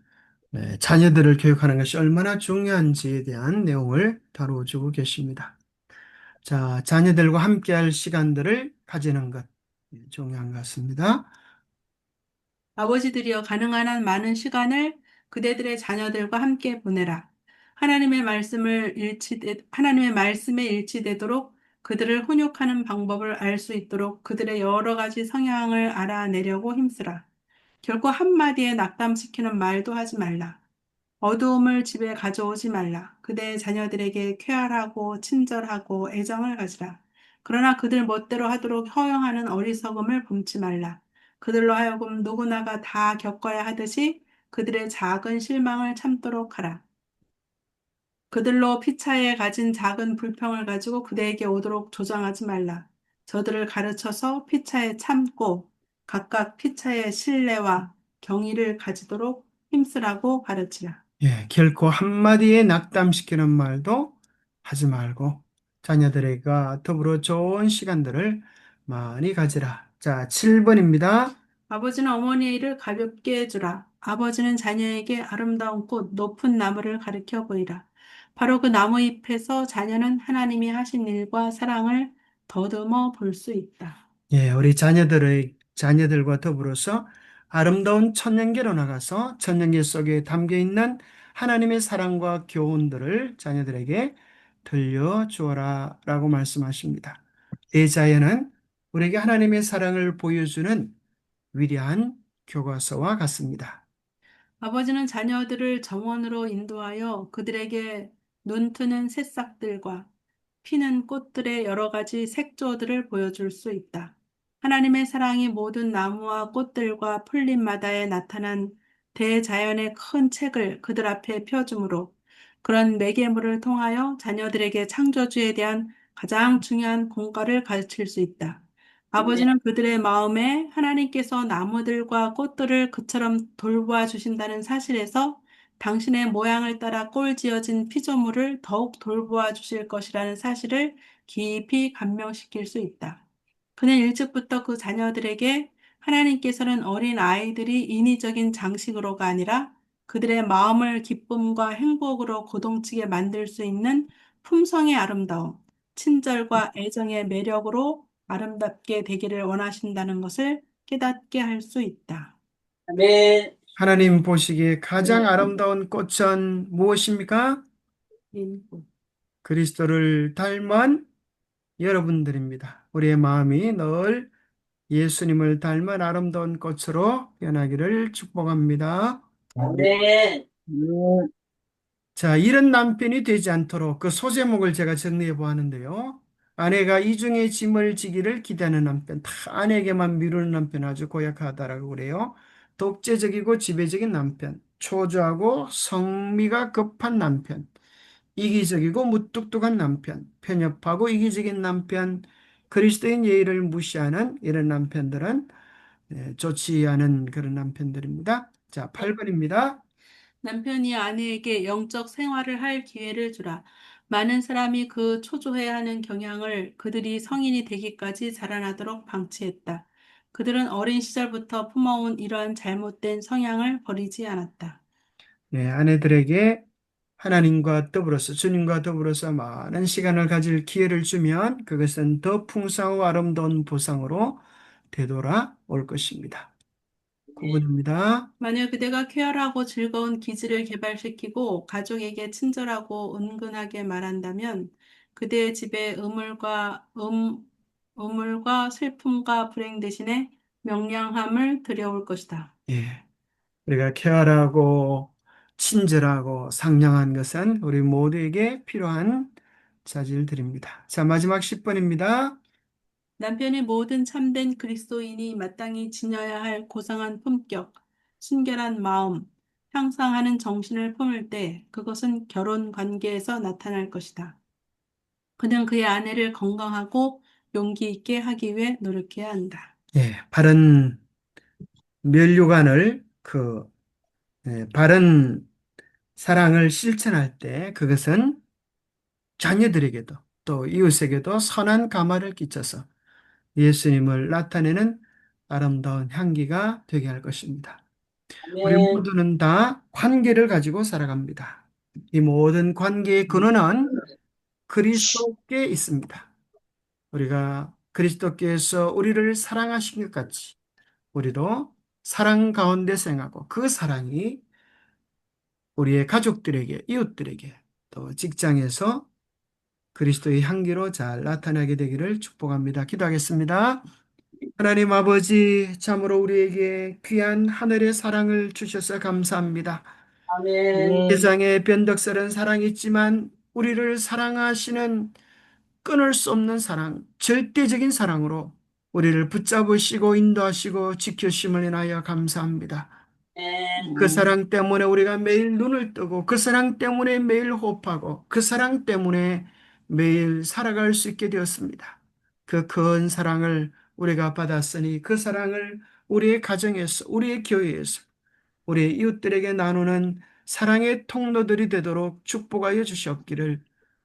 자녀들을 교육하는 것이 얼마나 중요한지에 대한 내용을 다루어주고 계십니다. 자, 자녀들과 함께할 시간들을 가지는 것 중요한 것 같습니다. 아버지들이여 가능한 한 많은 시간을 그대들의 자녀들과 함께 보내라. 하나님의 말씀에 일치되도록 그들을 훈육하는 방법을 알 수 있도록 그들의 여러 가지 성향을 알아내려고 힘쓰라. 결코 한마디에 낙담시키는 말도 하지 말라. 어두움을 집에 가져오지 말라. 그대의 자녀들에게 쾌활하고 친절하고 애정을 가지라. 그러나 그들 멋대로 하도록 허용하는 어리석음을 범치 말라. 그들로 하여금 누구나가 다 겪어야 하듯이 그들의 작은 실망을 참도록 하라. 그들로 피차에 가진 작은 불평을 가지고 그대에게 오도록 조장하지 말라. 저들을 가르쳐서 피차에 참고 각각 피차에 신뢰와 경의를 가지도록 힘쓰라고 가르치라. 결코 한마디에 낙담시키는 말도 하지 말고 자녀들과 더불어 좋은 시간들을 많이 가지라. 자, 7번입니다. 아버지는 어머니의 일을 가볍게 해주라. 아버지는 자녀에게 아름다운 꽃, 높은 나무를 가리켜 보이라. 바로 그 나무잎에서 자녀는 하나님이 하신 일과 사랑을 더듬어 볼 수 있다. 예, 우리 자녀들과 더불어서 아름다운 천년계로 나가서 천년계 속에 담겨 있는 하나님의 사랑과 교훈들을 자녀들에게 들려주어라 라고 말씀하십니다. 이 자연은 우리에게 하나님의 사랑을 보여주는 위대한 교과서와 같습니다. 아버지는 자녀들을 정원으로 인도하여 그들에게 눈트는 새싹들과 피는 꽃들의 여러 가지 색조들을 보여줄 수 있다. 하나님의 사랑이 모든 나무와 꽃들과 풀잎마다에 나타난 대자연의 큰 책을 그들 앞에 펴주므로 그런 매개물을 통하여 자녀들에게 창조주에 대한 가장 중요한 공과를 가르칠 수 있다. 아멘. 아버지는 그들의 마음에 하나님께서 나무들과 꽃들을 그처럼 돌보아 주신다는 사실에서 당신의 모양을 따라 꼴지어진 피조물을 더욱 돌보아 주실 것이라는 사실을 깊이 감명시킬 수 있다. 그는 일찍부터 그 자녀들에게 하나님께서는 어린 아이들이 인위적인 장식으로가 아니라 그들의 마음을 기쁨과 행복으로 고동치게 만들 수 있는 품성의 아름다움, 친절과 애정의 매력으로 아름답게 되기를 원하신다는 것을 깨닫게 할 수 있다. 아멘. 하나님 보시기에 가장 아름다운 꽃은 무엇입니까? 인고. 그리스도를 닮은 여러분들입니다. 우리의 마음이 늘 예수님을 닮은 아름다운 꽃으로 변하기를 축복합니다. 아멘. 자, 이런 남편이 되지 않도록 그 소제목을 제가 정리해 보았는데요. 아내가 이중의 짐을 지기를 기대하는 남편, 다 아내에게만 미루는 남편 아주 고약하다라고 그래요. 독재적이고 지배적인 남편, 초조하고 성미가 급한 남편, 이기적이고 무뚝뚝한 남편, 편협하고 이기적인 남편, 그리스도인 예의를 무시하는 이런 남편들은 좋지 않은 그런 남편들입니다. 자, 8번입니다. 남편이 아내에게 영적 생활을 할 기회를 주라. 많은 사람이 그 초조해하는 경향을 그들이 성인이 되기까지 자라나도록 방치했다. 그들은 어린 시절부터 품어온 이러한 잘못된 성향을 버리지 않았다. 네, 아내들에게 하나님과 더불어서 주님과 더불어서 많은 시간을 가질 기회를 주면 그것은 더 풍성하고 아름다운 보상으로 되돌아올 것입니다. 9번입니다. 만약 그대가 쾌활하고 즐거운 기질을 개발시키고 가족에게 친절하고 은근하게 말한다면 그대의 집에 음울과 슬픔과 불행 대신에 명량함을 들여올 것이다. 예, 우리가 쾌활하고 친절하고 상냥한 것은 우리 모두에게 필요한 자질들입니다. 자, 마지막 10번입니다. 남편이 모든 참된 그리스도인이 마땅히 지녀야 할 고상한 품격, 순결한 마음, 향상하는 정신을 품을 때 그것은 결혼 관계에서 나타날 것이다. 그는 그의 아내를 건강하고 용기 있게 하기 위해 노력해야 한다. 예, 바른 면류관을 바른 사랑을 실천할 때 그것은 자녀들에게도 또 이웃에게도 선한 감화를 끼쳐서 예수님을 나타내는 아름다운 향기가 되게 할 것입니다. 우리 아멘. 모두는 다 관계를 가지고 살아갑니다. 이 모든 관계의 근원은 그리스도께 있습니다. 우리가 그리스도께서 우리를 사랑하신 것 같이 우리도 사랑 가운데 생하고 그 사랑이 우리의 가족들에게, 이웃들에게 또 직장에서 그리스도의 향기로 잘 나타나게 되기를 축복합니다. 기도하겠습니다. 하나님 아버지, 참으로 우리에게 귀한 하늘의 사랑을 주셔서 감사합니다. 아멘. 세상에 변덕스러운 사랑이 있지만 우리를 사랑하시는 끊을 수 없는 사랑, 절대적인 사랑으로 우리를 붙잡으시고 인도하시고 지켜주심을 인하여 감사합니다. 그 사랑 때문에 우리가 매일 눈을 뜨고 그 사랑 때문에 매일 호흡하고 그 사랑 때문에 매일 살아갈 수 있게 되었습니다. 그 큰 사랑을 우리가 받았으니 그 사랑을 우리의 가정에서 우리의 교회에서 우리의 이웃들에게 나누는 사랑의 통로들이 되도록 축복하여 주시옵기를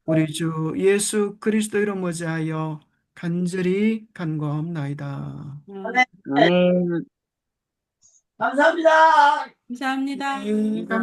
우리 주 예수 그리스도 이름 의지하여 간절히 간구하옵나이다. 아, 아멘. 감사합니다. 감사합니다. 네,